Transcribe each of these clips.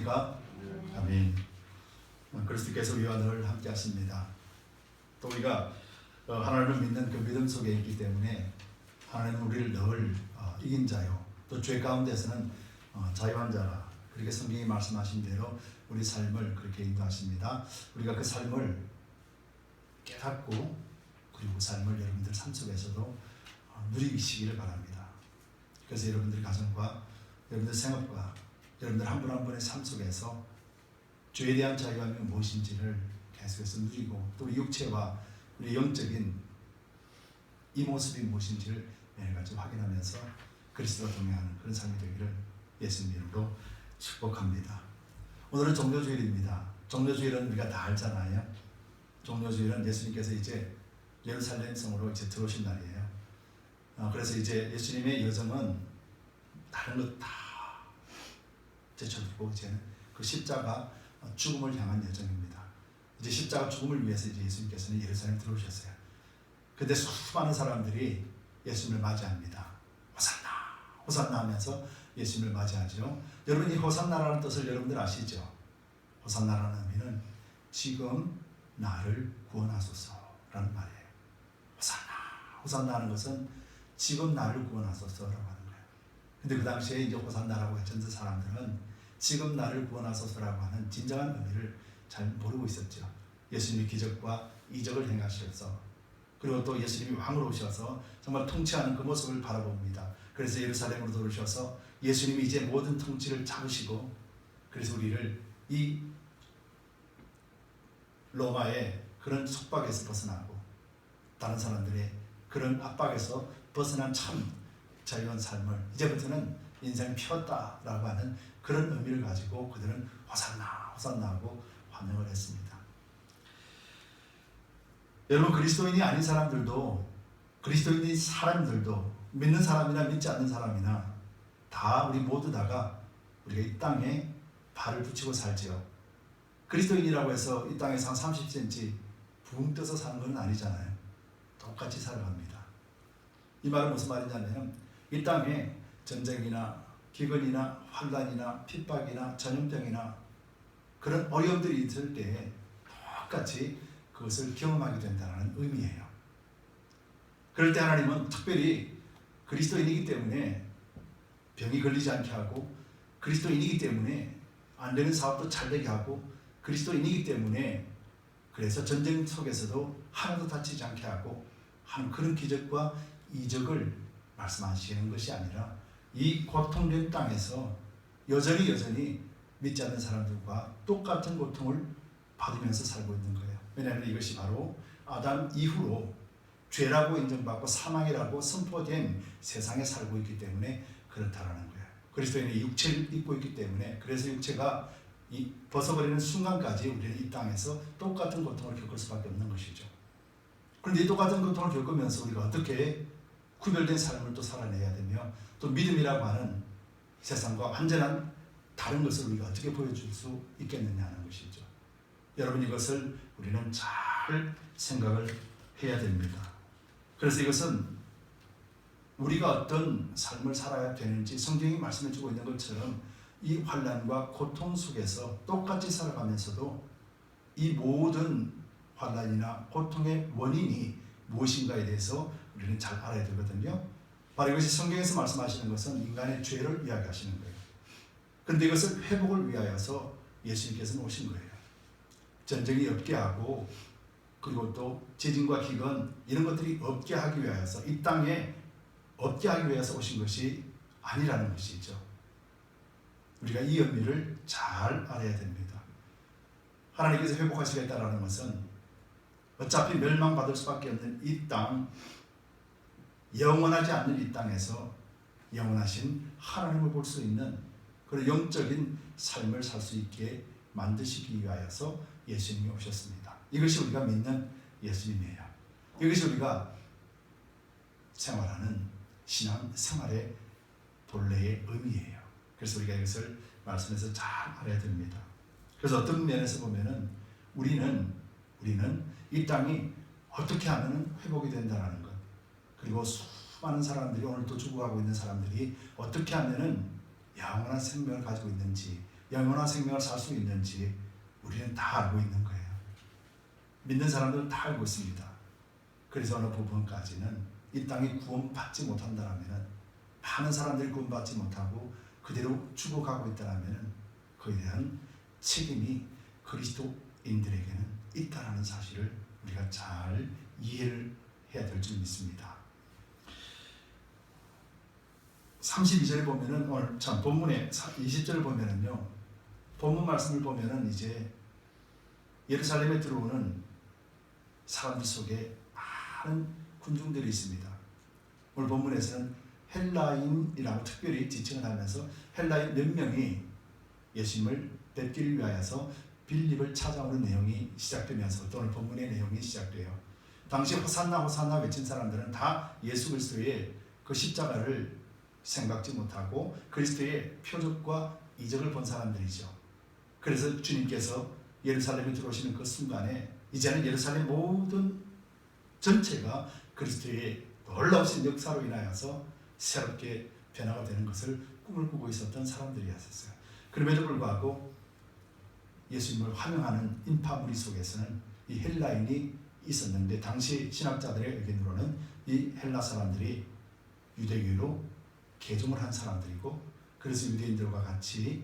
안녕하십니까? 아멘. 그리스도께서 우리와 늘 함께 하십니다. 또 우리가 하나님을 믿는 그 믿음 속에 있기 때문에 하나님은 우리를 늘 이긴 자요, 또 죄 가운데서는 자유한 자라, 그렇게 성경이 말씀하신 대로 우리 삶을 그렇게 인도하십니다. 우리가 그 삶을 깨닫고 그리고 그 삶을 여러분들 삶 속에서도 누리시기를 바랍니다. 그래서 여러분들 가정과 여러분들 생업과 여러분들 한 분 한 분의 삶 속에서 죄에 대한 자유함이 무엇인지를 계속해서 누리고, 또 우리 육체와 우리 영적인 이 모습이 무엇인지를 매일같이 확인하면서 그리스도와 동행하는 그런 삶이 되기를 예수님 이름으로 축복합니다. 오늘은 종료주일입니다. 종료주일은 우리가 다 알잖아요. 종료주일은 예수님께서 이제 예루살렘 성으로 이제 들어오신 날이에요. 그래서 이제 예수님의 여정은 다른 것 다 제쳐두고 이제는 그 십자가 죽음을 향한 여정입니다. 이제 십자가 죽음을 위해서 이제 예수님께서는 예루살렘 들어오셨어요. 근데 수많은 사람들이 예수님을 맞이합니다. 호산나, 호산나 하면서 예수님을 맞이하죠. 여러분, 이 호산나라는 뜻을 여러분들 아시죠? 호산나라는 의미는 지금 나를 구원하소서라는 말이에요. 호산나, 호산나 하는 것은 지금 나를 구원하소서라고 하는 거예요. 근데 그 당시에 이제 호산나라고 했던 사람들은 지금 나를 구원하소서라고 하는 진정한 의미를 잘 모르고 있었죠. 예수님이 기적과 이적을 행하셔서, 그리고 또 예수님이 왕으로 오셔서 정말 통치하는 그 모습을 바라봅니다. 그래서 예루살렘으로 들어오셔서 예수님이 이제 모든 통치를 잡으시고, 그래서 우리를 이 로마의 그런 속박에서 벗어나고 다른 사람들의 그런 압박에서 벗어난 참 자유한 삶을, 이제부터는 인생 피웠다라고 하는 그런 의미를 가지고 그들은 호산나, 호산나 하고 환영을 했습니다. 여러분, 그리스도인이 아닌 사람들도, 그리스도인인 사람들도, 믿는 사람이나 믿지 않는 사람이나 다 우리 모두 다가 우리가 이 땅에 발을 붙이고 살지요. 그리스도인이라고 해서 이 땅에서 한 30cm 붕 떠서 사는 건 아니잖아요. 똑같이 살아갑니다. 이 말은 무슨 말이냐면, 이 땅에 전쟁이나 기근이나 환난이나 핍박이나 전염병이나 그런 어려움들이 있을 때에 똑같이 그것을 경험하게 된다는 의미예요. 그럴 때 하나님은 특별히 그리스도인이기 때문에 병이 걸리지 않게 하고, 그리스도인이기 때문에 안 되는 사업도 잘 되게 하고, 그리스도인이기 때문에 그래서 전쟁 속에서도 하나도 다치지 않게 하고 하는 그런 기적과 이적을 말씀하시는 것이 아니라, 이 고통된 땅에서 여전히 믿지 않는 사람들과 똑같은 고통을 받으면서 살고 있는 거예요. 왜냐하면 이것이 바로 아담 이후로 죄라고 인정받고 사망이라고 선포된 세상에 살고 있기 때문에 그렇다라는 거예요. 그리스도인이 육체를 입고 있기 때문에, 그래서 육체가 벗어버리는 순간까지 우리는 이 땅에서 똑같은 고통을 겪을 수밖에 없는 것이죠. 그런데 이 똑같은 고통을 겪으면서 우리가 어떻게 구별된 삶을 또 살아내야 되며, 또 믿음이라고 하는 세상과 완전한 다른 것을 우리가 어떻게 보여줄 수 있겠느냐 하는 것이죠. 여러분, 이것을 우리는 잘 생각을 해야 됩니다. 그래서 이것은 우리가 어떤 삶을 살아야 되는지 성경이 말씀해주고 있는 것처럼 이 환난과 고통 속에서 똑같이 살아가면서도 이 모든 환난이나 고통의 원인이 무엇인가에 대해서 우리는 잘 알아야 되거든요. 바로 이것이 성경에서 말씀하시는 것은 인간의 죄를 이야기하시는 거예요. 그런데 이것을 회복을 위하여서 예수님께서는 오신 거예요. 전쟁이 없게 하고, 그리고 또 지진과 기근 이런 것들이 없게 하기 위하여서, 이 땅에 없게 하기 위해서 오신 것이 아니라는 것이죠. 우리가 이 의미를 잘 알아야 됩니다. 하나님께서 회복하시겠다라는 것은 어차피 멸망받을 수밖에 없는 이 땅, 영원하지 않는 이 땅에서 영원하신 하나님을 볼 수 있는 그런 영적인 삶을 살 수 있게 만드시기 위하여서 예수님이 오셨습니다. 이것이 우리가 믿는 예수님이에요. 이것이 우리가 생활하는 신앙 생활의 본래의 의미예요. 그래서 우리가 이것을 말씀에서 잘 알아야 됩니다. 그래서 어떤 면에서 보면은 우리는 이 땅이 어떻게 하면 회복이 된다는 것, 그리고 수많은 사람들이 오늘 또 죽어가고 있는 사람들이 어떻게 하면은 영원한 생명을 가지고 있는지, 영원한 생명을 살 수 있는지 우리는 다 알고 있는 거예요. 믿는 사람들은 다 알고 있습니다. 그래서 어느 부분까지는 이 땅이 구원받지 못한다면, 많은 사람들이 구원받지 못하고 그대로 죽어가고 있다면 그에 대한 책임이 그리스도인들에게는 있다는 사실을 우리가 잘 이해를 해야 될 줄 믿습니다. 32절에 보면은, 오늘 참 본문의 20절을 보면은요, 본문 말씀을 보면은 이제 예루살렘에 들어오는 사람들 속에 많은 군중들이 있습니다. 오늘 본문에서는 헬라인이라고 특별히 지칭을 하면서 헬라인 몇 명이 예수님을 뵙기를 위하여서 빌립을 찾아오는 내용이 시작되면서부터 오늘 본문의 내용이 시작돼요. 당시 호산나 호산나 외친 사람들은 다 예수 그리스도의 그 십자가를 생각지 못하고 그리스도의 표적과 이적을 본 사람들이죠. 그래서 주님께서 예루살렘에 들어오시는 그 순간에 이제는 예루살렘 모든 전체가 그리스도의 놀라우신 역사로 인하여서 새롭게 변화가 되는 것을 꿈을 꾸고 있었던 사람들이었어요. 그럼에도 불구하고 예수님을 환영하는 인파무리 속에서는 이 헬라인이 있었는데, 당시 신학자들의 의견으로는 이 헬라 사람들이 유대교로 개종을 한 사람들이고, 그래서 유대인들과 같이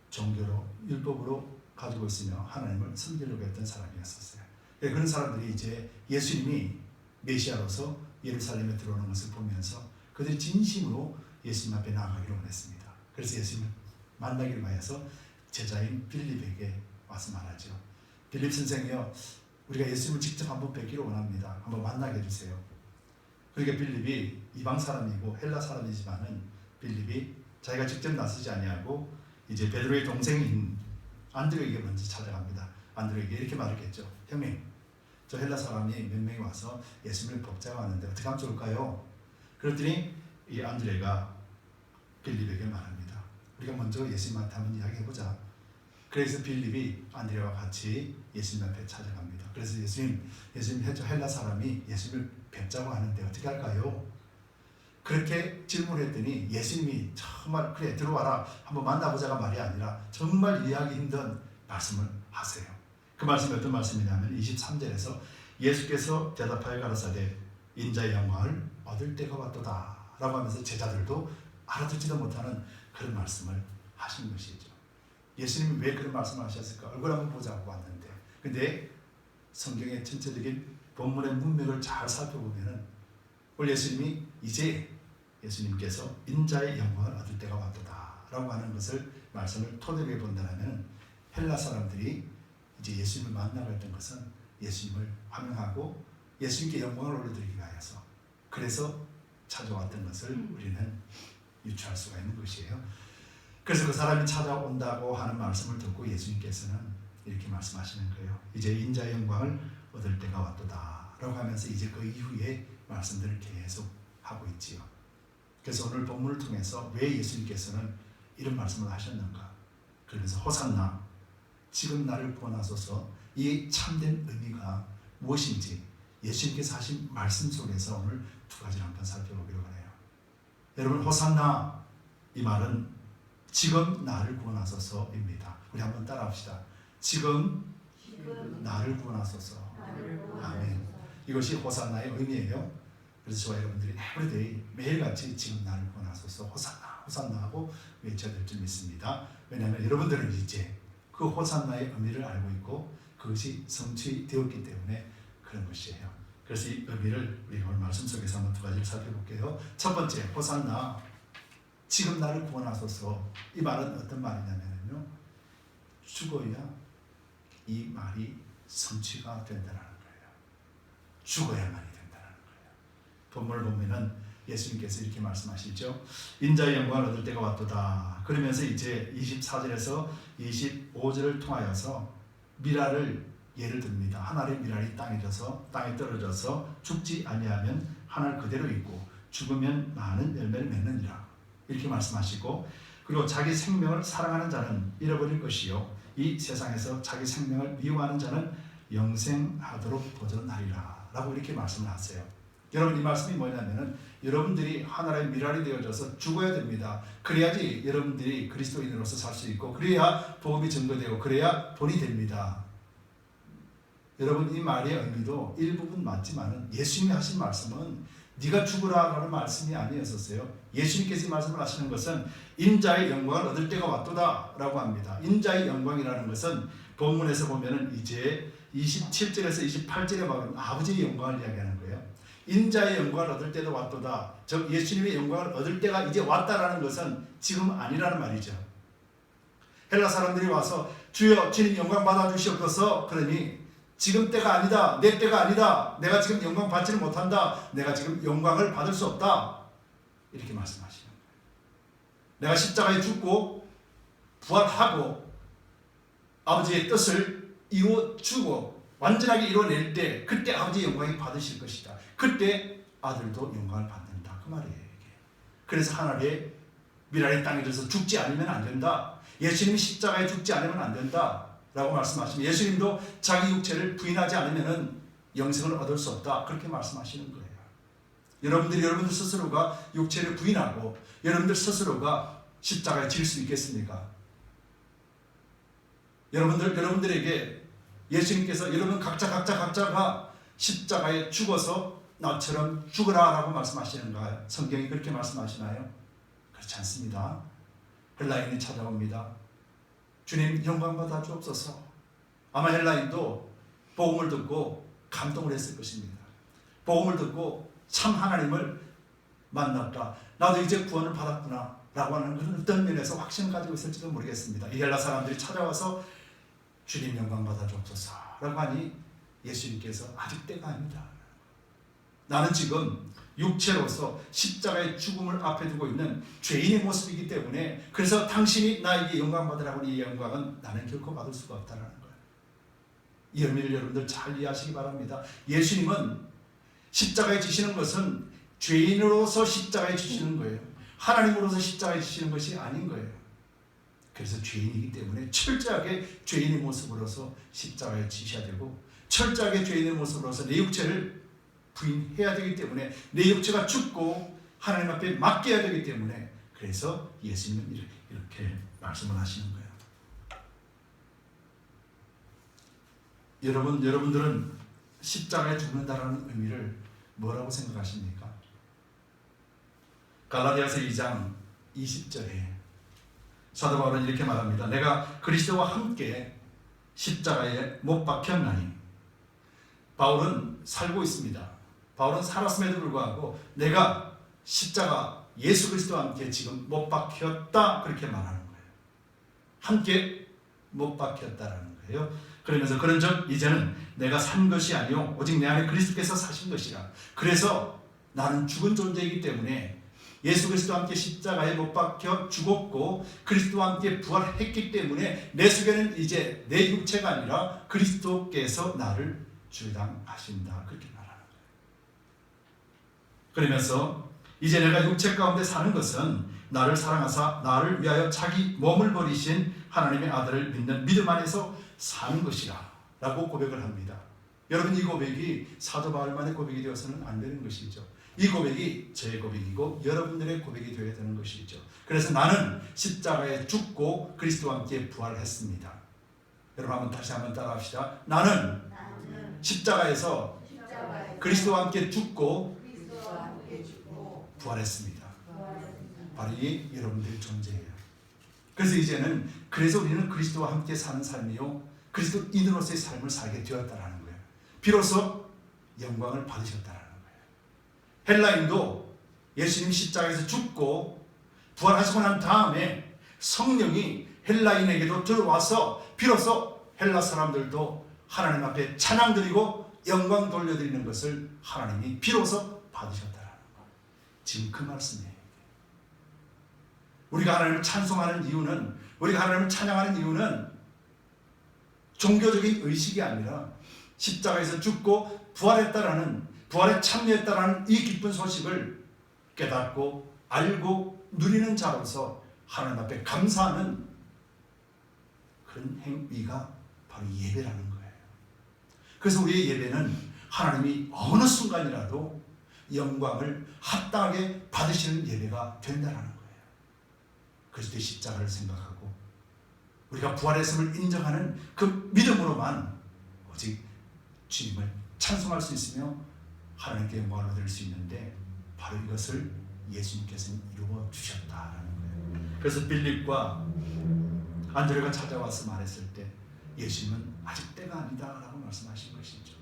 종교로 율법으로 가지고 있으며 하나님을 섬기려고 했던 사람이었어요. 그런 사람들이 이제 예수님이 메시아로서 예루살렘에 들어오는 것을 보면서 그들이 진심으로 예수님 앞에 나아가기를 원했습니다. 그래서 예수님을 만나기를 위해서 제자인 빌립에게 와서 말하죠. 빌립 선생이요, 우리가 예수님을 직접 한번 뵙기를 원합니다. 한번 만나게 해주세요. 그러니까 빌립이 이방 사람이고 헬라 사람이지만은 빌립이 자기가 직접 나서지 아니하고 이제 베드로의 동생인 안드레에게 먼저 찾아갑니다. 안드레에게 이렇게 말했겠죠. 형님, 저 헬라 사람이 몇 명이 와서 예수님을 뵙자고 하는데 어떻게 하면 좋을까요? 그랬더니 이 안드레가 빌립에게 말합니다. 우리가 먼저 예수님한테 한번 이야기해보자. 그래서 빌립이 안드레와 같이 예수님 앞에 찾아갑니다. 그래서 예수님 헬라 사람이 예수님을 뵙자고 하는데 어떻게 할까요? 그렇게 질문했더니 예수님이 정말 그래 들어와라 한번 만나보자가 말이 아니라 정말 이해하기 힘든 말씀을 하세요. 그 말씀이 어떤 말씀이냐면 23절에서 예수께서 대답하여 가라사대 인자의 영광을 얻을 때가 왔도다 라고 하면서 제자들도 알아듣지도 못하는 그런 말씀을 하신 것이죠. 예수님이 왜 그런 말씀을 하셨을까? 얼굴 한번 보자고 왔는데, 근데 성경의 전체적인 본문의 문맥을 잘 살펴보면은 오늘 예수님이 이제 예수님께서 인자의 영광을 얻을 때가 왔도다 라고 하는 것을 말씀을 토대로 해본다면, 헬라 사람들이 이제 예수님을 만나고 했던 것은 예수님을 환영하고 예수님께 영광을 올려드리기 위하여서, 그래서 찾아왔던 것을 우리는 유추할 수가 있는 것이에요. 그래서 그 사람이 찾아온다고 하는 말씀을 듣고 예수님께서는 이렇게 말씀하시는 거예요. 이제 인자의 영광을 얻을 때가 왔도다 라고 하면서 이제 그 이후에 말씀들을 계속 하고 있지요. 그래서 오늘 본문을 통해서 왜 예수님께서는 이런 말씀을 하셨는가? 그러면서 호산나, 지금 나를 구원하소서, 이 참된 의미가 무엇인지 예수님께서 하신 말씀 속에서 오늘 두 가지를 한번 살펴보기로 하네요. 여러분, 호산나 이 말은 지금 나를 구원하소서입니다. 우리 한번 따라합시다. 지금 나를 구원하소서. 아멘. 이것이 호산나의 의미예요. 그래서 저와 여러분들이 에브리데이 매일같이 지금 나를 구원하소서 호산나 호산나 하고 외쳐야 될 줄 믿습니다. 왜냐하면 여러분들은 이제 그 호산나의 의미를 알고 있고 그것이 성취되었기 때문에 그런 것이에요. 그래서 이 의미를 우리 오늘 말씀 속에서 한번 두 가지를 살펴볼게요. 첫 번째, 호산나, 지금 나를 구원하소서. 이 말은 어떤 말이냐면요, 죽어야 이 말이 성취가 된다는 거예요. 죽어야만이 된다는 거예요. 본문을 보면은 예수님께서 이렇게 말씀하시죠. 인자의 영광을 얻을 때가 왔도다. 그러면서 이제 24절에서 25절을 통하여서 미랄을 예를 듭니다. 한 알의 미랄이 땅에 떨어져서 죽지 아니하면 한 알 그대로 있고 죽으면 많은 열매를 맺느니라. 이렇게 말씀하시고, 그리고 자기 생명을 사랑하는 자는 잃어버릴 것이요 이 세상에서 자기 생명을 미워하는 자는 영생하도록 보존하리라 라고 이렇게 말씀을 하세요. 여러분, 이 말씀이 뭐냐면은 여러분들이 하나의 미랄이 되어져서 죽어야 됩니다. 그래야지 여러분들이 그리스도인으로서 살 수 있고, 그래야 복음이 증거되고, 그래야 본이 됩니다. 여러분, 이 말의 의미도 일부분 맞지만은 예수님이 하신 말씀은 네가 죽으라라는 말씀이 아니었었어요. 예수님께서 이 말씀을 하시는 것은 인자의 영광을 얻을 때가 왔도다 라고 합니다. 인자의 영광이라는 것은 본문에서 보면은 이제 27절에서 28절에 보면 아버지의 영광을 이야기하는 거예요. 인자의 영광을 얻을 때도 왔도다. 즉 예수님의 영광을 얻을 때가 이제 왔다라는 것은 지금 아니라는 말이죠. 헬라 사람들이 와서 주여 주님 영광 받아주시옵소서, 그러니 지금 때가 아니다, 내 때가 아니다, 내가 지금 영광 받지를 못한다, 내가 지금 영광을 받을 수 없다, 이렇게 말씀하시는 거예요. 내가 십자가에 죽고 부활하고 아버지의 뜻을 이루어주고 완전하게 이루어낼 때, 그때 아버지의 영광이 받으실 것이다. 그때 아들도 영광을 받는다, 그 말이에요. 이게. 그래서 하나님의 미랄의 땅에 들어서 죽지 않으면 안 된다, 예수님이 십자가에 죽지 않으면 안 된다 라고 말씀하시면, 예수님도 자기 육체를 부인하지 않으면 영생을 얻을 수 없다, 그렇게 말씀하시는 거예요. 여러분들 스스로가 육체를 부인하고 여러분들 스스로가 십자가에 질 수 있겠습니까? 여러분들에게 예수님께서 여러분 각자가 십자가에 죽어서 나처럼 죽으라 라고 말씀하시는가요? 성경이 그렇게 말씀하시나요? 그렇지 않습니다. 헬라인이 찾아옵니다. 주님 영광 받아 주옵소서. 아마 헬라인도 복음을 듣고 감동을 했을 것입니다. 복음을 듣고 참 하나님을 만났다, 나도 이제 구원을 받았구나 라고 하는 그런 어떤 면에서 확신을 가지고 있을지도 모르겠습니다. 이 헬라 사람들이 찾아와서 주님 영광 받아 주옵소서 라고 하니 예수님께서 아직 때가 아니다, 나는 지금 육체로서 십자가의 죽음을 앞에 두고 있는 죄인의 모습이기 때문에, 그래서 당신이 나에게 영광 받으라고 하니 이 영광은 나는 결코 받을 수가 없다는 거예요. 이 의미를 여러분들 잘 이해하시기 바랍니다. 예수님은 십자가에 지시는 것은 죄인으로서 십자가에 지시는 거예요. 하나님으로서 십자가에 지시는 것이 아닌 거예요. 그래서 죄인이기 때문에 철저하게 죄인의 모습으로서 십자가에 지셔야 되고, 철저하게 죄인의 모습으로서 내 육체를 부인해야 되기 때문에, 내 육체가 죽고 하나님 앞에 맡겨야 되기 때문에, 그래서 예수님은 이렇게 말씀을 하시는 거예요. 여러분들은 십자가에 죽는다는 의미를 뭐라고 생각하십니까? 갈라디아서 2장 20절에 사도 바울은 이렇게 말합니다. 내가 그리스도와 함께 십자가에 못 박혔나니. 바울은 살고 있습니다. 바울은 살았음에도 불구하고 내가 십자가 예수 그리스도와 함께 지금 못 박혔다, 그렇게 말하는 거예요. 함께 못 박혔다라는 거예요. 그러면서 그런즉 이제는 내가 산 것이 아니요 오직 내 안에 그리스도께서 사신 것이라. 그래서 나는 죽은 존재이기 때문에 예수 그리스도와 함께 십자가에 못 박혀 죽었고 그리스도와 함께 부활했기 때문에 내 속에는 이제 내 육체가 아니라 그리스도께서 나를 주장하신다, 그렇게 말하는 거예요. 그러면서 이제 내가 육체 가운데 사는 것은 나를 사랑하사 나를 위하여 자기 몸을 버리신 하나님의 아들을 믿는 믿음 안에서 사는 것이라 라고 고백을 합니다. 여러분, 이 고백이 사도 바울만의 고백이 되어서는 안 되는 것이죠. 이 고백이 저의 고백이고 여러분들의 고백이 되어야 되는 것이죠. 그래서 나는 십자가에 죽고 그리스도와 함께 부활했습니다. 여러분 한번 다시 한번 따라합시다. 나는 십자가에서 그리스도와 함께 죽고 부활했습니다. 바로 이게 여러분들의 존재예요. 그래서 이제는 그래서 우리는 그리스도와 함께 사는 삶이요 그리스도인으로서의 삶을 살게 되었다라는 거예요. 비로소 영광을 받으셨다라는 거예요. 헬라인도 예수님 십자가에서 죽고 부활하시고 난 다음에 성령이 헬라인에게도 들어와서 비로소 헬라 사람들도 하나님 앞에 찬양 드리고 영광 돌려드리는 것을 하나님이 비로소 받으셨다라는 거예요. 지금 그 말씀이에요. 우리가 하나님을 찬송하는 이유는, 우리가 하나님을 찬양하는 이유는 종교적인 의식이 아니라 십자가에서 죽고 부활했다라는, 부활에 참여했다라는 이 기쁜 소식을 깨닫고 알고 누리는 자로서 하나님 앞에 감사하는 그런 행위가 바로 예배라는 거예요. 그래서 우리의 예배는 하나님이 어느 순간이라도 영광을 합당하게 받으시는 예배가 된다는 거예요. 그리스도의 십자가를 생각하고 우리가 부활했음을 인정하는 그 믿음으로만 오직 주님을 찬송할 수 있으며 하나님께 영광을 얻을 수 있는데, 바로 이것을 예수님께서는 이루어 주셨다라는 거예요. 그래서 빌립과 안드레가 찾아와서 말했을 때 예수님은 아직 때가 아니다 라고 말씀하신 것이죠.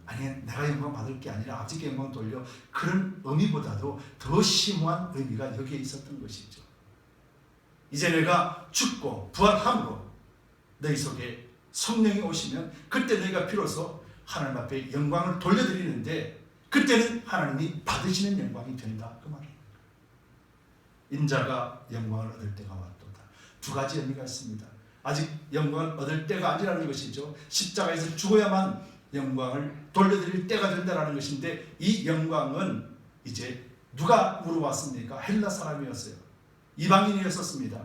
아니, 내가 영광 받을 게 아니라 아버지께 영광 돌려, 그런 의미보다도 더 심오한 의미가 여기에 있었던 것이죠. 이제 내가 죽고 부활함으로 너희 속에 성령이 오시면 그때 너희가 비로소 하나님 앞에 영광을 돌려드리는데, 그때는 하나님이 받으시는 영광이 된다, 그 말이에요. 인자가 영광을 얻을 때가 왔도다. 두 가지 의미가 있습니다. 아직 영광을 얻을 때가 아니라는 것이죠. 십자가에서 죽어야만 영광을 돌려드릴 때가 된다는 것인데, 이 영광은 이제 누가 물어왔습니까? 헬라 사람이었어요. 이방인이었습니다.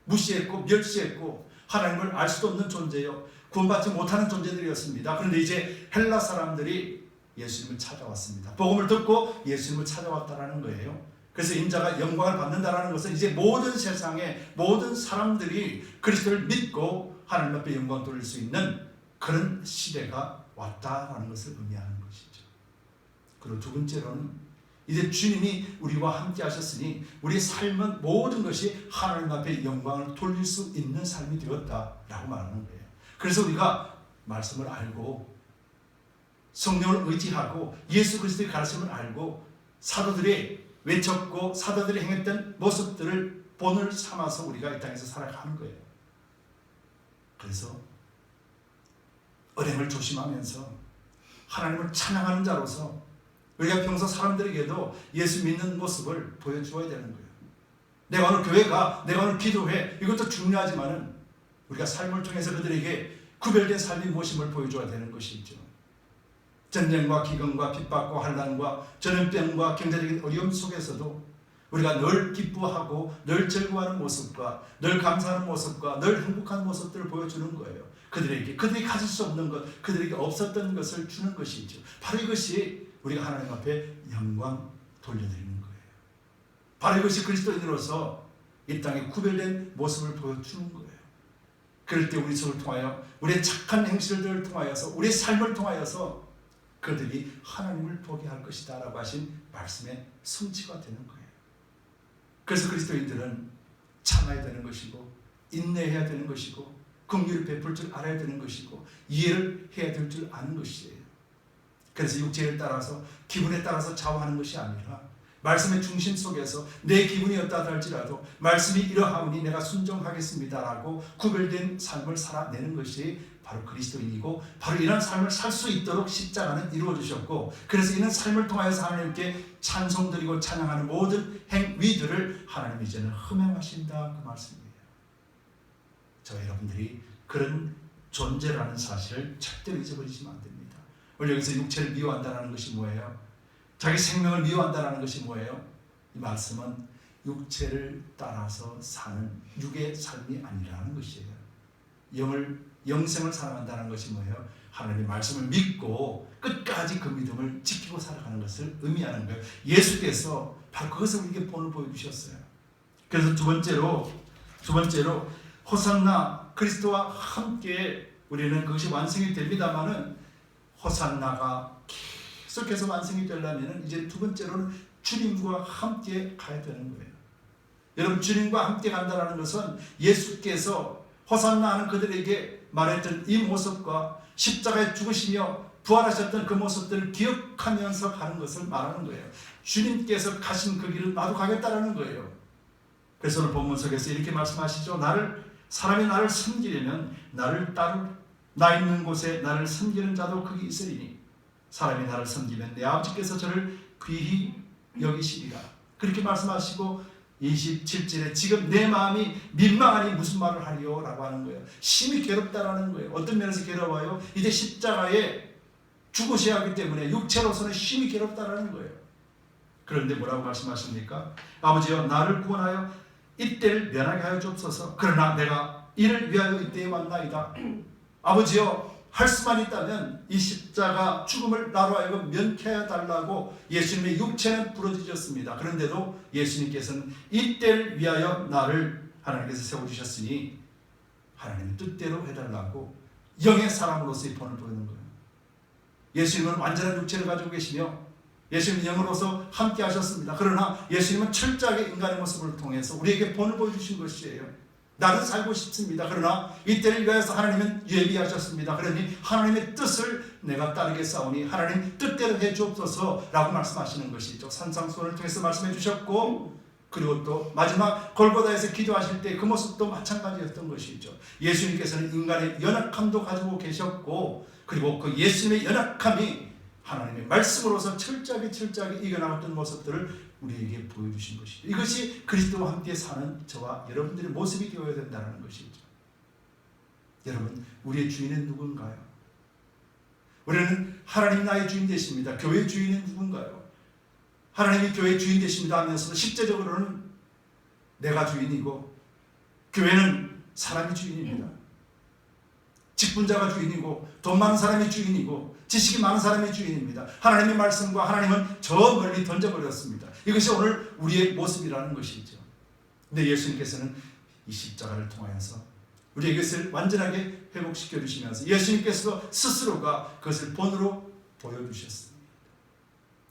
무시했고 멸시했고 하나님을 알 수도 없는 존재요, 구원받지 못하는 존재들이었습니다. 그런데 이제 헬라 사람들이 예수님을 찾아왔습니다. 복음을 듣고 예수님을 찾아왔다라는 거예요. 그래서 인자가 영광을 받는다라는 것은 이제 모든 세상의 모든 사람들이 그리스도를 믿고 하나님 앞에 영광 돌릴 수 있는 그런 시대가 왔다라는 것을 의미하는 것이죠. 그리고 두 번째로는 이제 주님이 우리와 함께 하셨으니 우리의 삶은 모든 것이 하나님 앞에 영광을 돌릴 수 있는 삶이 되었다라고 말하는 거예요. 그래서 우리가 말씀을 알고 성령을 의지하고 예수 그리스도의 가르침을 알고 사도들이 외쳤고 사도들이 행했던 모습들을 본을 삼아서 우리가 이 땅에서 살아가는 거예요. 그래서 언행을 조심하면서 하나님을 찬양하는 자로서 우리가 평소 사람들에게도 예수 믿는 모습을 보여주어야 되는 거예요. 내가 오늘 교회 가, 내가 오늘 기도해, 이것도 중요하지만은 우리가 삶을 통해서 그들에게 구별된 삶의 모습을 보여줘야 되는 것이죠. 전쟁과 기근과 핍박과 환난과 전염병과 경제적인 어려움 속에서도 우리가 늘 기뻐하고 늘 즐거워하는 모습과 늘 감사하는 모습과 늘 행복한 모습들을 보여주는 거예요. 그들이 가질 수 없는 것, 그들에게 없었던 것을 주는 것이죠. 바로 이것이 우리가 하나님 앞에 영광 돌려드리는 거예요. 바로 이것이 그리스도인으로서 이 땅에 구별된 모습을 보여주는 거예요. 그럴 때 우리 속을 통하여 우리의 착한 행실들을 통하여서 우리의 삶을 통하여서 그들이 하나님을 보게 할 것이다 라고 하신 말씀의 성취가 되는 거예요. 그래서 그리스도인들은 참아야 되는 것이고 인내해야 되는 것이고 긍휼을 베풀 줄 알아야 되는 것이고 이해를 해야 될 줄 아는 것이에요. 그래서 육체를 따라서 기분에 따라서 좌우하는 것이 아니라 말씀의 중심 속에서 내 기분이 어떠하다 할지라도 말씀이 이러하오니 내가 순종하겠습니다라고 구별된 삶을 살아내는 것이 바로 그리스도인이고, 바로 이런 삶을 살 수 있도록 십자가는 이루어 주셨고, 그래서 이런 삶을 통하여서 하나님께 찬송드리고 찬양하는 모든 행위들을 하나님 이제는 흠행하신다, 그 말씀이에요. 저 여러분들이 그런 존재라는 사실을 절대로 잊어버리시면 안 됩니다. 오늘 여기서 육체를 미워한다는 것이 뭐예요? 자기 생명을 미워한다는 것이 뭐예요? 이 말씀은 육체를 따라서 사는 육의 삶이 아니라는 것이에요. 영생을 사랑한다는 것이 뭐예요? 하나님의 말씀을 믿고 끝까지 그 믿음을 지키고 살아가는 것을 의미하는 거예요. 예수께서 바로 그것을 우리에게 본을 보여주셨어요. 그래서 두 번째로 호산나, 그리스도와 함께 우리는 그것이 완성이 됩니다마는 호산나가 계속해서 완성이 되려면 이제 두 번째로는 주님과 함께 가야 되는 거예요. 여러분, 주님과 함께 간다는 것은 예수께서 호산나하는 그들에게 말했던 이 모습과 십자가에 죽으시며 부활하셨던 그 모습들을 기억하면서 가는 것을 말하는 거예요. 주님께서 가신 그 길을 나도 가겠다라는 거예요. 그래서 오늘 본문 속에서 이렇게 말씀하시죠. 사람이 나를 섬기려면 나를 따르 나 있는 곳에 나를 섬기는 자도 거기 있으리니 사람이 나를 섬기면 내 아버지께서 저를 귀히 여기시리라. 그렇게 말씀하시고 27절에 지금 내 마음이 민망하니 무슨 말을 하리요? 라고 하는 거예요. 심히 괴롭다라는 거예요. 어떤 면에서 괴로워요? 이제 십자가에 죽으셔야 하기 때문에 육체로서는 심히 괴롭다라는 거예요. 그런데 뭐라고 말씀하십니까? 아버지여, 나를 구원하여 이때를 면하게 하여 주옵소서. 그러나 내가 이를 위하여 이때에 왔나이다. 아버지여, 할 수만 있다면 이 십자가 죽음을 나로 하여금 면케해 달라고 예수님의 육체는 부러지셨습니다. 그런데도 예수님께서는 이때를 위하여 나를 하나님께서 세워주셨으니 하나님의 뜻대로 해달라고 영의 사람으로서의 본을 보이는 거예요. 예수님은 완전한 육체를 가지고 계시며 예수님은 영으로서 함께 하셨습니다. 그러나 예수님은 철저하게 인간의 모습을 통해서 우리에게 본을 보여주신 것이에요. 나는 살고 싶습니다. 그러나 이때를 위해서 하나님은 예비하셨습니다. 그러니 하나님의 뜻을 내가 따르게 싸우니 하나님 뜻대로 해 주옵소서 라고 말씀하시는 것이죠. 산상수훈을 통해서 말씀해 주셨고, 그리고 또 마지막 골고다에서 기도하실 때 그 모습도 마찬가지였던 것이죠. 예수님께서는 인간의 연약함도 가지고 계셨고, 그리고 그 예수님의 연약함이 하나님의 말씀으로서 철저하게 이겨나갔던 모습들을 우리에게 보여주신 것이죠. 이것이 그리스도와 함께 사는 저와 여러분들의 모습이 되어야 된다는 것이죠. 여러분, 우리의 주인은 누군가요? 우리는 하나님 나의 주인 되십니다. 교회 주인은 누군가요? 하나님이 교회 주인 되십니다 하면서 실제적으로는 내가 주인이고 교회는 사람이 주인입니다. 직분자가 주인이고 돈 많은 사람이 주인이고 지식이 많은 사람이 주인입니다. 하나님의 말씀과 하나님은 저 멀리 던져버렸습니다. 이것이 오늘 우리의 모습이라는 것이죠. 근데 예수님께서는 이 십자가를 통하여서 우리의 것을 완전하게 회복시켜 주시면서 예수님께서 스스로가 그것을 본으로 보여주셨습니다.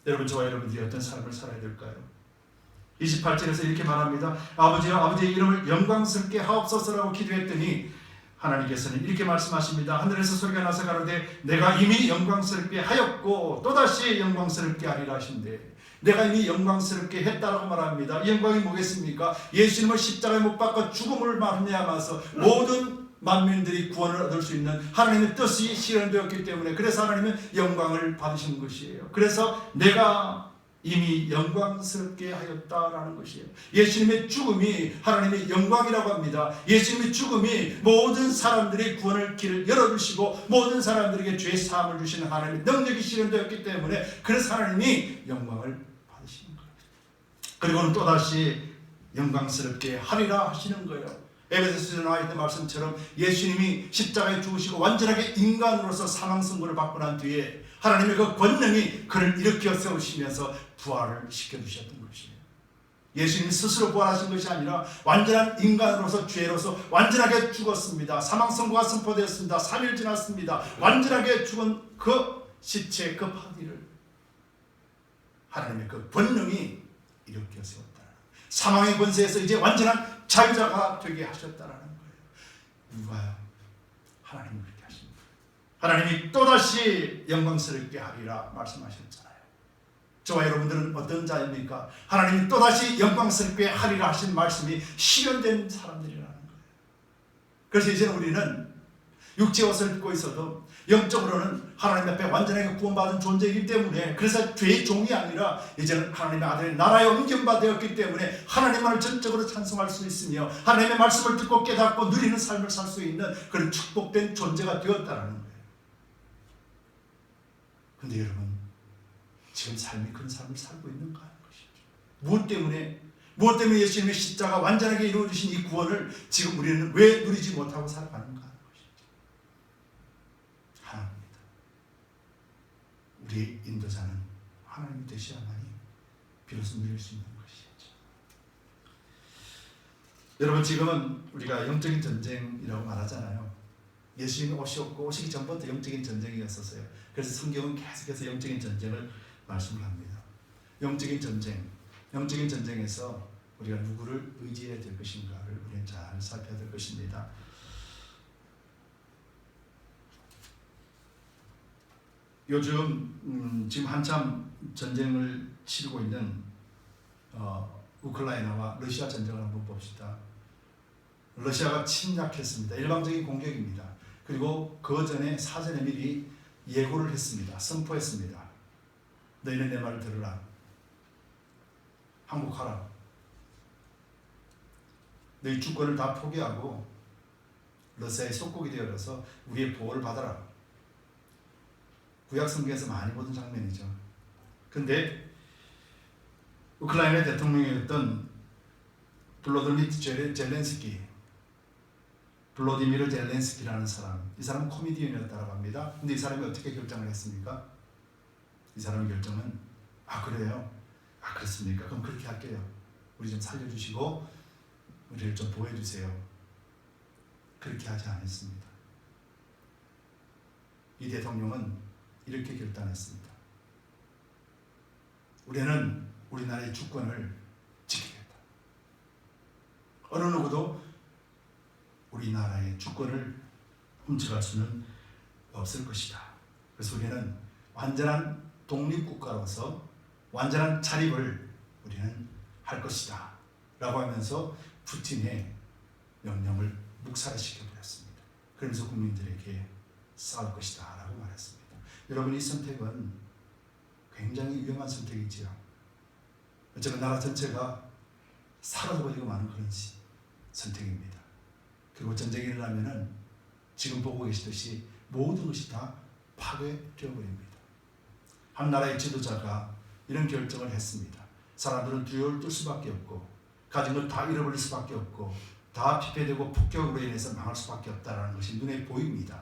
여러분, 저와 여러분들이 어떤 삶을 살아야 될까요? 28절에서 이렇게 말합니다. 아버지여, 아버지의 이름을 영광스럽게 하옵소서라고 기도했더니 하나님께서는 이렇게 말씀하십니다. 하늘에서 소리가 나서 가로되 내가 이미 영광스럽게 하였고 또다시 영광스럽게 하리라 하신대. 내가 이미 영광스럽게 했다라고 말합니다. 이 영광이 뭐겠습니까? 예수님을 십자가에 못 박아 죽음을 말미암아서 모든 만민들이 구원을 얻을 수 있는 하나님의 뜻이 실현되었기 때문에, 그래서 하나님은 영광을 받으신 것이에요. 그래서 내가 이미 영광스럽게 하였다라는 것이에요. 예수님의 죽음이 하나님의 영광이라고 합니다. 예수님의 죽음이 모든 사람들의 구원의 길을 열어주시고 모든 사람들에게 죄 사함을 주시는 하나님의 능력이 실현되었기 때문에, 그래서 하나님이 영광을 받으시는 거예요. 그리고는 또다시 영광스럽게 하리라 하시는 거예요. 에베소서에 나와 있는 말씀처럼 예수님이 십자가에 죽으시고 완전하게 인간으로서 사망 선고를 받고 난 뒤에 하나님의 그 권능이 그를 일으켜 세우시면서 부활을 시켜주셨던 것이에요. 예수님이 스스로 부활하신 것이 아니라 완전한 인간으로서 죄로서 완전하게 죽었습니다. 사망 선고가 선포되었습니다. 3일 지났습니다. 완전하게 죽은 그 시체, 그 바디를 하나님의 그 권능이 일으켜 세웠다. 사망의 권세에서 이제 완전한 자유자가 되게 하셨다라는 거예요. 누가요? 하나님이 그렇게 하십니다. 하나님이 또다시 영광스럽게 하리라 말씀하셨잖아요. 저와 여러분들은 어떤 자입니까? 하나님이 또다시 영광스럽게 하리라 하신 말씀이 실현된 사람들이라는 거예요. 그래서 이제 우리는 육체 옷을 입고 있어도 영적으로는 하나님 앞에 완전하게 구원받은 존재이기 때문에, 그래서 죄의 종이 아니라 이제는 하나님의 아들의 나라에 옮김바 되었기 때문에 하나님만을 전적으로 찬송할 수 있으며 하나님의 말씀을 듣고 깨닫고 누리는 삶을 살 수 있는 그런 축복된 존재가 되었다는 거예요. 그런데 여러분, 지금 삶이 그런 삶을 살고 있는가 하는 것이죠. 무엇 때문에 예수님의 십자가 완전하게 이루어주신 이 구원을 지금 우리는 왜 누리지 못하고 살아가는가 하는 것이죠. 하나님입니다. 우리의 인도자는 하나님이 되셔야만이 비로소 누릴 수 있는 것이죠. 여러분, 지금은 우리가 영적인 전쟁이라고 말하잖아요. 예수님이 오시기 전부터 영적인 전쟁이었었어요. 그래서 성경은 계속해서 영적인 전쟁을 말씀을 합니다. 영적인 전쟁에서 우리가 누구를 의지해야 될 것인가를 우리는 잘 살펴야 될 것입니다. 요즘 지금 한참 전쟁을 치르고 있는 우크라이나와 러시아 전쟁을 한번 봅시다. 러시아가 침략했습니다. 일방적인 공격입니다. 그리고 그 전에 사전에 미리 예고를 했습니다. 선포했습니다. 너희는 내 말을 들으라. 항복하라. 너희 주권을 다 포기하고 러시아의 속국이 되어서 우리의 보호를 받아라. 구약 성경에서 많이 보던 장면이죠. 근데 우크라이나 대통령이었던 블로드미트 젤렌스키, 블라디미르 젤렌스키라는 사람, 이 사람은 코미디언이었다고 합니다. 근데 이 사람이 어떻게 결정을 했습니까? 이 사람의 결정은 그래요? 그렇습니까? 그럼 그렇게 할게요. 우리 좀 살려주시고 우리를 좀 보호해주세요. 그렇게 하지 않았습니다. 이 대통령은 이렇게 결단했습니다. 우리는 우리나라의 주권을 지키겠다. 어느 누구도 우리나라의 주권을 훔쳐갈 수는 없을 것이다. 그래서 우리는 완전한 독립국가로서 완전한 자립을 우리는 할 것이다 라고 하면서 푸틴의 명령을 묵살시켜버렸습니다. 그러면서 국민들에게 싸울 것이다 라고 말했습니다. 여러분, 이 선택은 굉장히 위험한 선택이지요. 어쩌면 나라 전체가 사라져버리고 마는 그런 선택입니다. 그리고 전쟁이 일어나면은 지금 보고 계시듯이 모든 것이 다 파괴되어 버립니다. 한 나라의 지도자가 이런 결정을 했습니다. 사람들은 두려움을 떨 수밖에 없고 가진 걸 다 잃어버릴 수밖에 없고 다 피폐되고 폭격으로 인해서 망할 수밖에 없다는 것이 눈에 보입니다.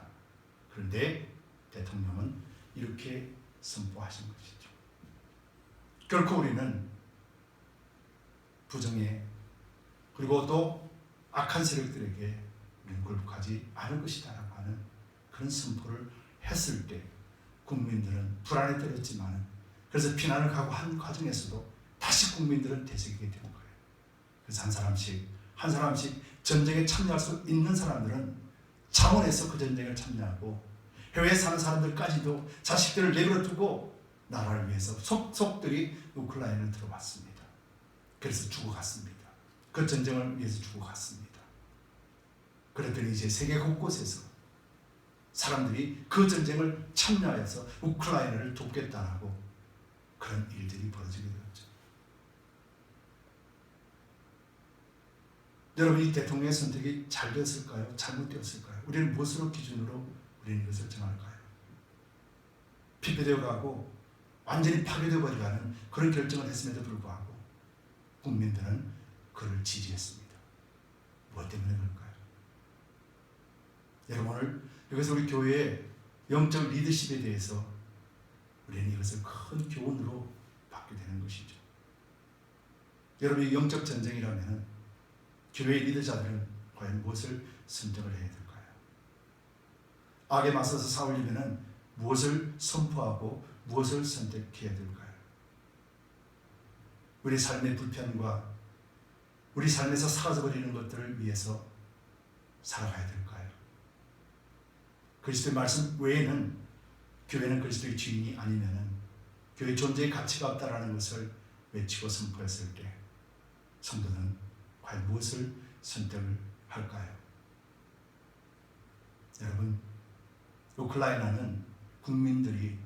그런데 대통령은 이렇게 선포하신 것이죠. 결코 우리는 부정에 그리고 또 악한 세력들에게 우리는 굴복하지 않을 것이다 라고 하는 그런 선포를 했을 때 국민들은 불안에 떨었지만 그래서 피난을 가고 한 과정에서도 다시 국민들은 되새기게 된 거예요. 그래서 한 사람씩 전쟁에 참여할 수 있는 사람들은 창원에서 그 전쟁을 참여하고 해외에 사는 사람들까지도 자식들을 내버려 두고 나라를 위해서 속속들이 우크라이나를 들어왔습니다. 그래서 죽어갔습니다. 그 전쟁을 위해서 죽어갔습니다. 그랬더니 이제 세계 곳곳에서 사람들이 그 전쟁을 참여해서 우크라이나를 돕겠다라고 그런 일들이 벌어지게 되었죠. 여러분, 이 대통령의 선택이 잘 되었을까요? 잘못되었을까요? 우리는 무엇으로 기준으로 우리는 이것을 정할까요? 피폐되어 가고 완전히 파괴되어 버리가는 그런 결정을 했음에도 불구하고 국민들은 그를 지지했습니다. 무엇 때문에 그럴까요? 여러분, 오늘 여기서 우리 교회의 영적 리더십에 대해서 우리는 이것을 큰 교훈으로 받게 되는 것이죠. 여러분이 영적 전쟁이라면 교회의 리더자들은 과연 무엇을 선택을 해야 될까요? 악에 맞서서 싸우려면 무엇을 선포하고 무엇을 선택해야 될까요? 우리 삶의 불편과 우리 삶에서 사라져버리는 것들을 위해서 살아가야 될까요? 그리스도의 말씀 외에는 교회는 그리스도의 주인이 아니면 교회 존재의 가치가 없다라는 것을 외치고 선포했을 때 성도는 과연 무엇을 선택을 할까요? 여러분, 우크라이나는 국민들이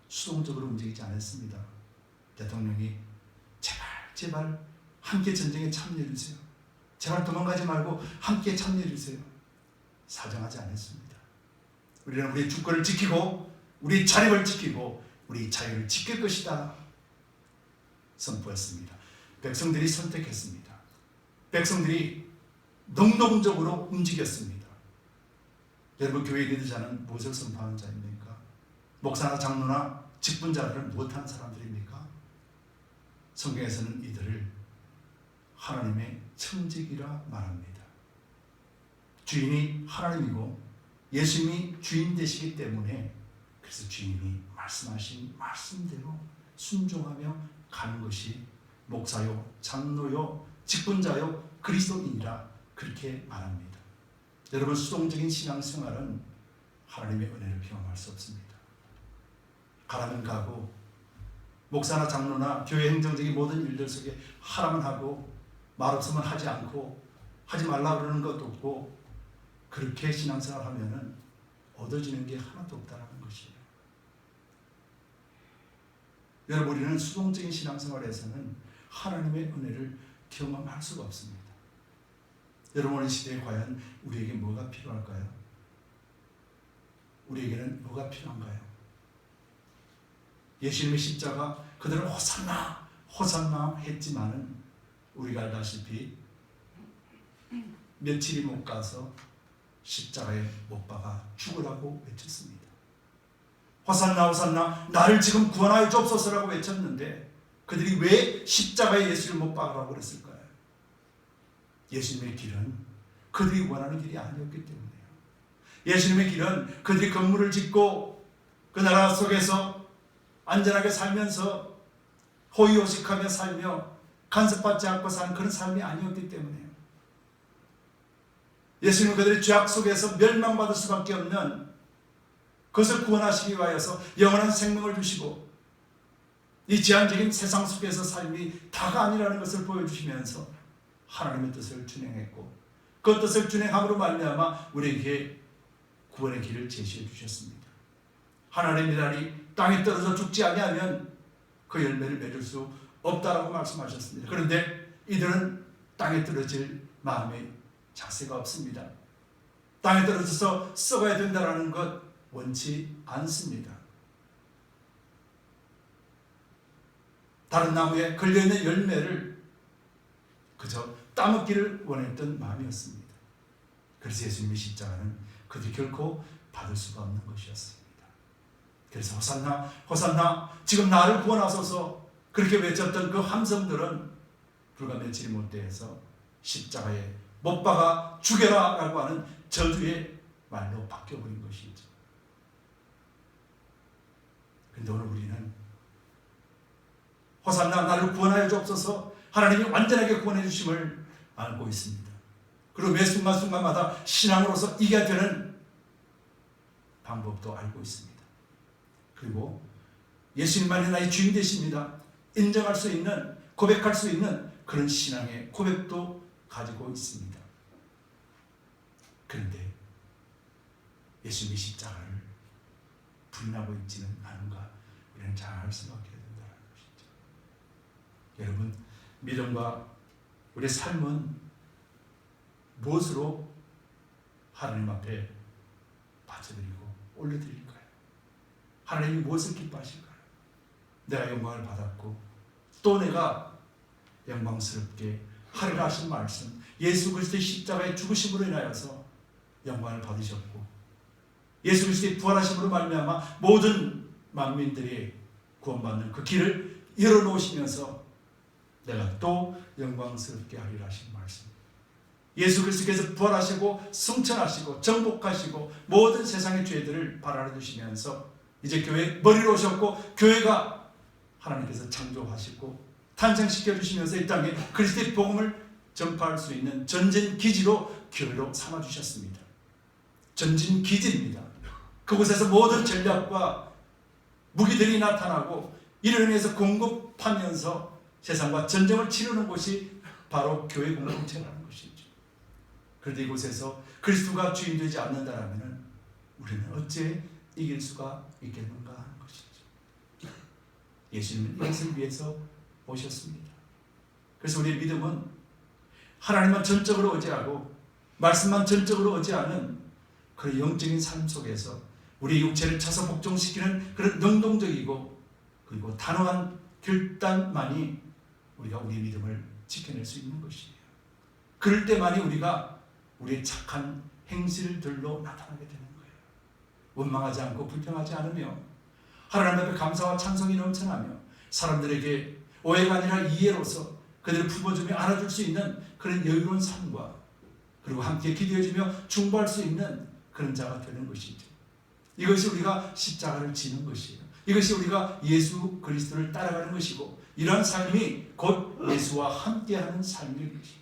수동적으로 움직이지 않았습니다. 대통령이 제발 함께 전쟁에 참여해 주세요. 제발 도망가지 말고 함께 참여해 주세요. 사정하지 않았습니다. 우리는 우리의 주권을 지키고 우리 자립을 지키고 우리 자유를 지킬 것이다 선포했습니다. 백성들이 선택했습니다. 백성들이 능동적으로 움직였습니다. 여러분, 교회 리더자는 무엇을 선포하는 자입니까? 목사나 장로나 직분자들은 무엇하는 사람들입니까? 성경에서는 이들을 하나님의 청직이라 말합니다. 주인이 하나님이고 예수님이 주인 되시기 때문에 그래서 주님이 말씀하신 말씀대로 순종하며 가는 것이 목사요, 장로요, 직분자요, 그리스도인이라 그렇게 말합니다. 여러분, 수동적인 신앙생활은 하나님의 은혜를 경험할 수 없습니다. 가라면 가고 목사나 장로나 교회 행정적인 모든 일들 속에 하라면 하고 말 없으면 하지 않고 하지 말라 그러는 것도 없고 그렇게 신앙생활하면은 얻어지는 게 하나도 없다는 것이에요. 여러분, 우리는 수동적인 신앙생활에서는 하나님의 은혜를 경험할 수가 없습니다. 여러분, 이 시대에 과연 우리에게 뭐가 필요할까요? 우리에게는 뭐가 필요한가요? 예수님의 십자가 그들은 호산나 호산나 했지만은 우리가 알다시피 며칠이 못 가서 십자가에 못 박아 죽으라고 외쳤습니다. 호산나 호산나 나를 지금 구원하여 주옵소서라고 외쳤는데 그들이 왜 십자가에 예수를 못 박으라고 그랬을까요? 예수님의 길은 그들이 원하는 길이 아니었기 때문이에요. 예수님의 길은 그들이 건물을 짓고 그 나라 속에서 안전하게 살면서 호의호식하며 살며 간섭받지 않고 사는 그런 삶이 아니었기 때문이에요. 예수님은 그들의 죄악 속에서 멸망받을 수밖에 없는 그것을 구원하시기 위하여서 영원한 생명을 주시고 이 제한적인 세상 속에서 삶이 다가 아니라는 것을 보여주시면서 하나님의 뜻을 준행했고 그 뜻을 준행함으로 말미암아 우리에게 구원의 길을 제시해 주셨습니다. 하나님의 미랄이 땅에 떨어져 죽지 아니하면 그 열매를 맺을 수 없다라고 말씀하셨습니다. 그런데 이들은 땅에 떨어질 마음의 자세가 없습니다. 땅에 떨어져서 썩어야 된다는 것 원치 않습니다. 다른 나무에 걸려있는 열매를 그저 따먹기를 원했던 마음이었습니다. 그래서 예수님의 십자가는 그들이 결코 받을 수가 없는 것이었습니다. 그래서 호산나 호산나 지금 나를 구원하소서 그렇게 외쳤던 그 함성들은 불과 며칠이 못 돼서 십자가에 못 박아 죽여라 라고 하는 저주의 말로 바뀌어버린 것이죠. 그런데 오늘 우리는 호산나 나를 구원하여 주옵소서 하나님이 완전하게 구원해 주심을 알고 있습니다. 그리고 매 순간순간마다 신앙으로서 이겨야 되는 방법도 알고 있습니다. 그리고 예수님만이 나의 주인 되십니다. 인정할 수 있는, 고백할 수 있는 그런 신앙의 고백도 가지고 있습니다. 그런데 예수님의 십자가를 부인하고 있지는 않은가 우리는 잘 생각해야 된다는 것이죠. 여러분, 믿음과 우리의 삶은 무엇으로 하나님 앞에 바쳐드리고 올려드릴까요? 하나님이 무엇을 기뻐하실까요? 내가 영광을 받았고 또 내가 영광스럽게 하리라 하신 말씀, 예수 그리스도의 십자가의 죽으심으로 인하여서 영광을 받으셨고 예수 그리스도의 부활하심으로 말미암아 모든 만민들이 구원받는 그 길을 열어놓으시면서 내가 또 영광스럽게 하리라 하신 말씀, 예수 그리스도께서 부활하시고 승천하시고 정복하시고 모든 세상의 죄들을 발하여 두시면서 이제 교회 머리로 오셨고 교회가 하나님께서 창조하시고 탄생시켜 주시면서 이 땅에 그리스도의 복음을 전파할 수 있는 전진 기지로 교회로 삼아 주셨습니다. 전진 기지입니다. 그곳에서 모든 전략과 무기들이 나타나고 이를 인해서 공급하면서 세상과 전쟁을 치르는 곳이 바로 교회 공동체라는 것이죠. 그런데 이곳에서 그리스도가 주인 되지 않는다면 우리는 어째 이길 수가 있겠는가 하는 것이죠. 예수님은 이것을 위해서 오셨습니다. 그래서 우리의 믿음은 하나님만 전적으로 의지하고 말씀만 전적으로 의지하는 그런 영적인 삶 속에서 우리의 육체를 차서 복종시키는 그런 능동적이고 그리고 단호한 결단만이 우리가 우리의 믿음을 지켜낼 수 있는 것이에요. 그럴 때만이 우리가 우리의 착한 행실들로 나타나게 되는 거예요. 원망하지 않고 불평하지 않으며 하나님 앞에 감사와 찬송이 넘쳐나며 사람들에게 오해가 아니라 이해로서 그들을 품어주며 안아줄 수 있는 그런 여유로운 삶과 그리고 함께 기도해주며 중보할 수 있는 그런 자가 되는 것이죠. 이것이 우리가 십자가를 지는 것이에요. 이것이 우리가 예수 그리스도를 따라가는 것이고 이러한 삶이 곧 예수와 함께하는 삶일 것이에요.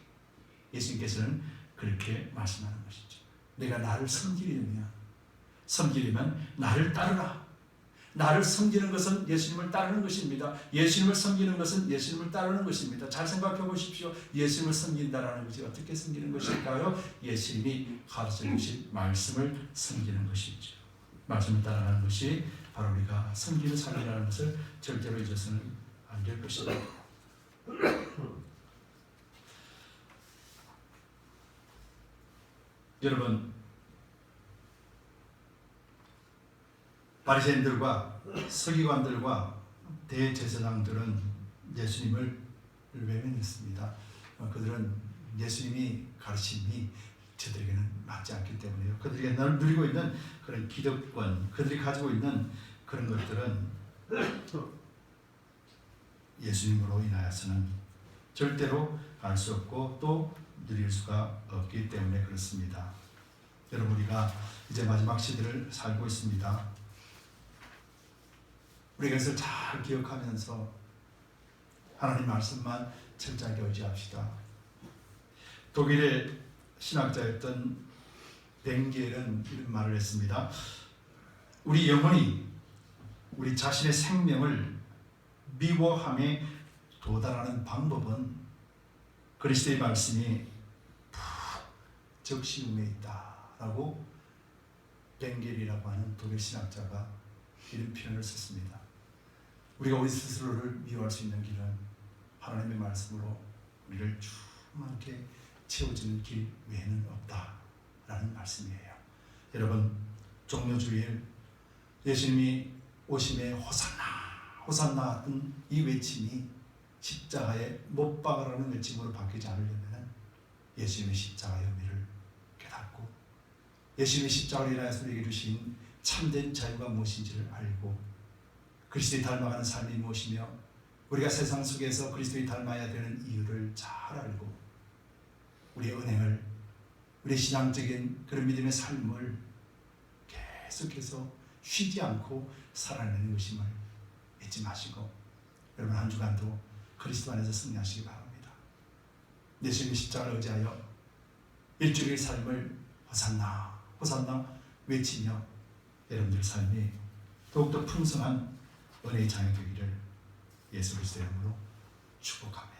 예수님께서는 그렇게 말씀하는 것이죠. 내가 나를 섬기려면 나를 따르라. 나를 섬기는 것은 예수님을 따르는 것입니다. 예수님을 섬기는 것은 예수님을 따르는 것입니다. 잘 생각해 보십시오. 예수님을 섬긴다라는 것이 어떻게 섬기는 것일까요? 예수님이 가르쳐 주신 말씀을 섬기는 것이죠. 말씀을 따라가는 것이 바로 우리가 섬기는 삶이라는 것을 절대로 잊어서는 안 될 것입니다. 여러분, 바리새인들과 서기관들과 대제사장들은 예수님을 외면했습니다. 그들은 예수님이 가르침이 저들에게는 맞지 않기 때문에요. 그들이 누리고 있는 그런 기득권, 그들이 가지고 있는 그런 것들은 예수님으로 인하여서는 절대로 알 수 없고 또 누릴 수가 없기 때문에 그렇습니다. 여러분, 우리가 이제 마지막 시대를 살고 있습니다. 우리가 이것을 잘 기억하면서 하나님 말씀만 철저하게 의지합시다. 독일의 신학자였던 벵겔은 이런 말을 했습니다. 우리 영혼이 우리 자신의 생명을 미워함에 도달하는 방법은 그리스도의 말씀이 푹 적시움에 있다라고 벵겔이라고 하는 독일 신학자가 이런 표현을 썼습니다. 우리가 우리 스스로를 미워할 수 있는 길은 하나님의 말씀으로 우리를 충만하게 채워지는 길 외에는 없다라는 말씀이에요. 여러분, 종료주일 예수님이 오심에 호산나 호산나 하던 이 외침이 십자가에 못 박으라는 외침으로 바뀌지 않으려면 예수님의 십자가의 의미를 깨닫고 예수님의 십자가로 인하여서 우리에게 주신 참된 자유가 무엇인지를 알고 그리스도를 닮아가는 삶이 무엇이며 우리가 세상 속에서 그리스도를 닮아야 되는 이유를 잘 알고 우리의 은행을 우리의 신앙적인 그런 믿음의 삶을 계속해서 쉬지 않고 살아내는 것임을 잊지 마시고 여러분, 한 주간도 그리스도 안에서 승리하시기 바랍니다. 예수님의 십자가를 의지하여 일주일 삶을 호산나 호산나 외치며 여러분들 삶이 더욱더 풍성한 은혜의 장이 되기를 예수 그리스도의 이름으로 축복합니다.